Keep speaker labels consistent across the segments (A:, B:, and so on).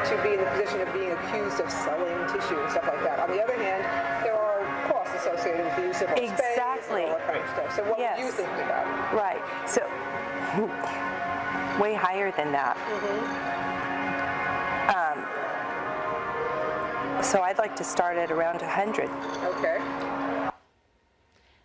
A: to be in the position of being accused of selling tissue and stuff like that. On the other hand, there are costs associated with the use of space and all that kind of stuff. So what would you think about it?
B: Right. So way higher than that. So I'd like to start at around 100.
A: Okay.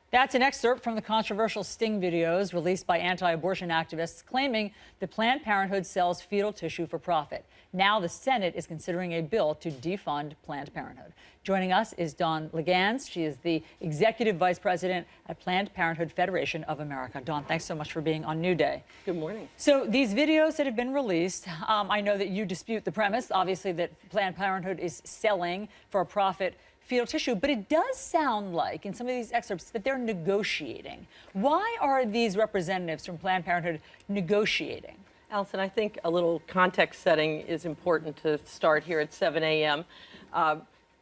C: That's an excerpt from the controversial sting videos released by anti-abortion activists claiming that Planned Parenthood sells fetal tissue for profit. Now the Senate is considering a bill to defund Planned Parenthood. Joining us is Dawn Legans. She is the Executive Vice President at Planned Parenthood Federation of America. Dawn, thanks so much for being on New Day.
D: Good morning.
C: So these videos that have been released, I know that you dispute the premise, obviously, that Planned Parenthood is selling for a profit fetal tissue, but it does sound like in some of these excerpts that they're negotiating. Why are these representatives from Planned Parenthood negotiating?
D: Allison, I think a little context setting is important to start here at 7 a.m.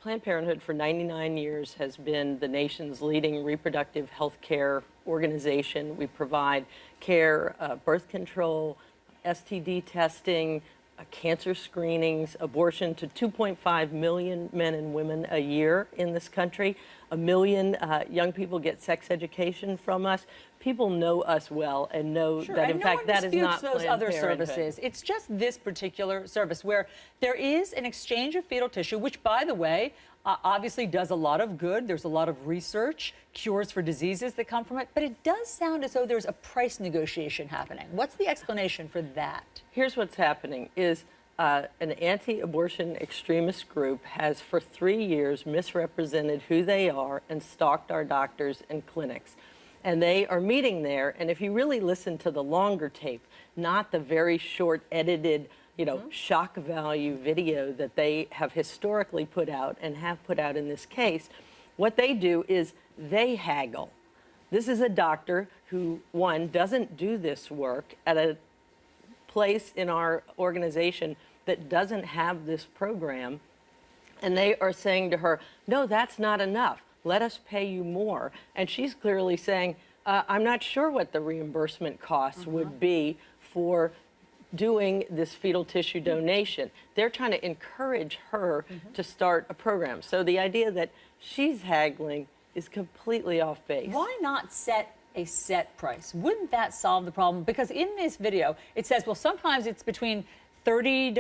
D: Planned Parenthood for 99 years has been the nation's leading reproductive health care organization. We provide care, birth control, STD testing, cancer screenings, abortion to 2.5 million men and women a year in this country. 1 million young people get sex education from us. People know us well and know that, in fact, that is not
C: those
D: Planned
C: other
D: Parenthood.
C: services. It's just this particular service where there is an exchange of fetal tissue, which, by the way, obviously does a lot of good. There's a lot of research, cures for diseases that come from it. But it does sound as though there's a price negotiation happening. What's the explanation for that?
D: Here's what's happening is an anti-abortion extremist group has for 3 years misrepresented who they are and stalked our doctors and clinics. And they are meeting there, and if you really listen to the longer tape, not the very short edited, shock value video that they have historically put out and have put out in this case, what they do is they haggle. This is a doctor who, one, doesn't do this work at a place in our organization that doesn't have this program, and they are saying to her, no, that's not enough. Let us pay you more. And she's clearly saying, I'm not sure what the reimbursement costs would be for doing this fetal tissue donation. They're trying to encourage her to start a program. So the idea that she's haggling is completely off base.
C: Why not set a set price? Wouldn't that solve the problem? Because in this video, it says, well, sometimes it's between $30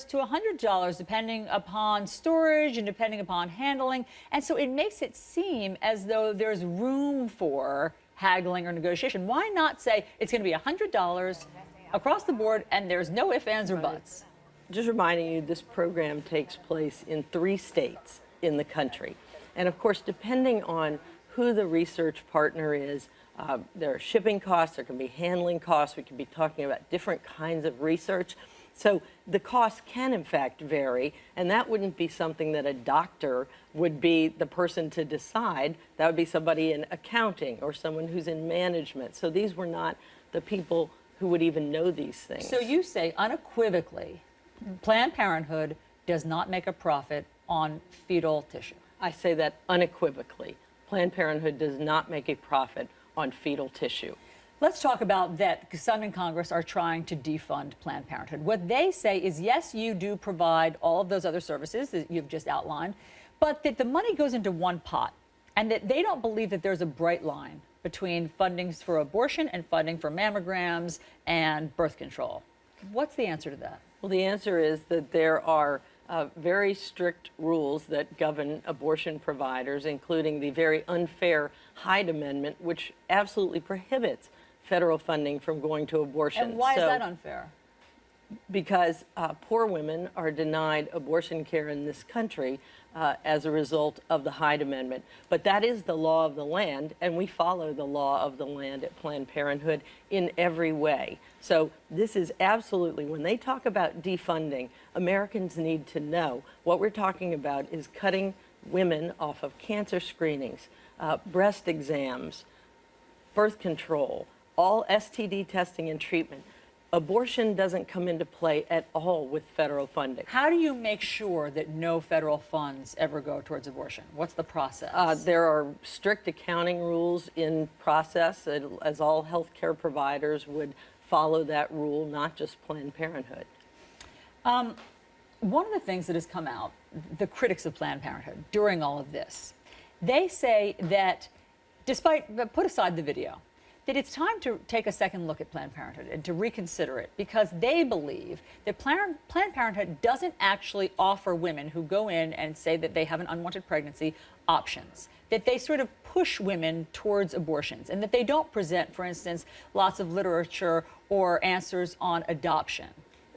C: to $100, depending upon storage and depending upon handling. And so it makes it seem as though there's room for haggling or negotiation. Why not say it's going to be $100 across the board and there's no ifs, ands, or buts?
D: Just reminding you, this program takes place in 3 states in the country. And of course, depending on who the research partner is, there are shipping costs, there can be handling costs, we can be talking about different kinds of research. So the cost can, in fact, vary, and that wouldn't be something that a doctor would be the person to decide. That would be somebody in accounting or someone who's in management. So these were not the people who would even know these things.
C: So you say unequivocally, Planned Parenthood does not make a profit on fetal tissue.
D: I say that unequivocally. Planned Parenthood does not make a profit on fetal tissue.
C: Let's talk about that, because some in Congress are trying to defund Planned Parenthood. What they say is, yes, you do provide all of those other services that you've just outlined, but that the money goes into one pot, and that they don't believe that there's a bright line between fundings for abortion and funding for mammograms and birth control. What's the answer to that?
D: Well, the answer is that there are very strict rules that govern abortion providers, including the very unfair Hyde Amendment, which absolutely prohibits federal funding from going to abortion.
C: And why is that unfair?
D: Because poor women are denied abortion care in this country as a result of the Hyde Amendment. But that is the law of the land, and we follow the law of the land at Planned Parenthood in every way. So this is absolutely, when they talk about defunding, Americans need to know what we're talking about is cutting women off of cancer screenings, breast exams, birth control, all STD testing and treatment. Abortion doesn't come into play at all with federal funding.
C: How do you make sure that no federal funds ever go towards abortion? What's the process?
D: There are strict accounting rules in process, as all healthcare providers would follow that rule, not just Planned Parenthood.
C: one of the things that has come out, the critics of Planned Parenthood during all of this, they say that put aside the video, that it's time to take a second look at Planned Parenthood and to reconsider it, because they believe that Planned Parenthood doesn't actually offer women who go in and say that they have an unwanted pregnancy options, that they sort of push women towards abortions, and that they don't present, for instance, lots of literature or answers on adoption.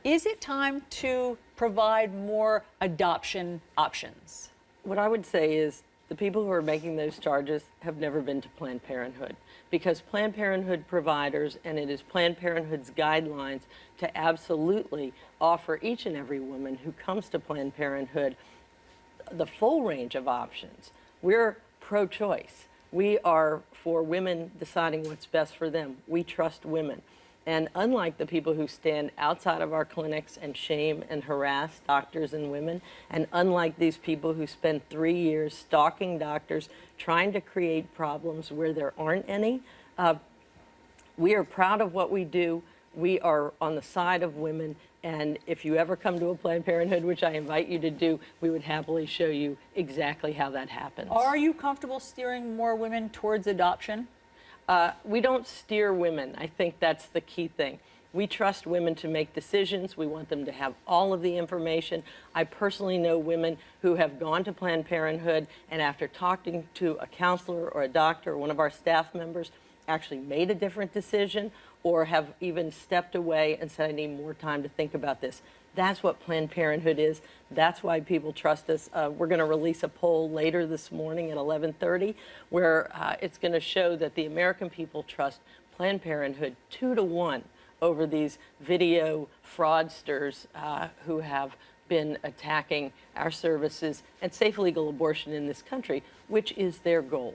C: Is it time to provide more adoption options?
D: What I would say is the people who are making those charges have never been to Planned Parenthood, because Planned Parenthood providers, and it is Planned Parenthood's guidelines to absolutely offer each and every woman who comes to Planned Parenthood the full range of options. We're pro-choice. We are for women deciding what's best for them. We trust women. And unlike the people who stand outside of our clinics and shame and harass doctors and women, and unlike these people who spend 3 years stalking doctors, trying to create problems where there aren't any, we are proud of what we do. We are on the side of women. And if you ever come to a Planned Parenthood, which I invite you to do, we would happily show you exactly how that happens.
C: Are you comfortable steering more women towards adoption?
D: We don't steer women. I think that's the key thing. We trust women to make decisions. We want them to have all of the information. I personally know women who have gone to Planned Parenthood and after talking to a counselor or a doctor or one of our staff members actually made a different decision, or have even stepped away and said, I need more time to think about this. That's what Planned Parenthood is. That's why people trust us. We're going to release a poll later this morning at 11:30, where it's going to show that the American people trust Planned Parenthood 2-to-1 over these video fraudsters who have been attacking our services and safe legal abortion in this country, which is their goal.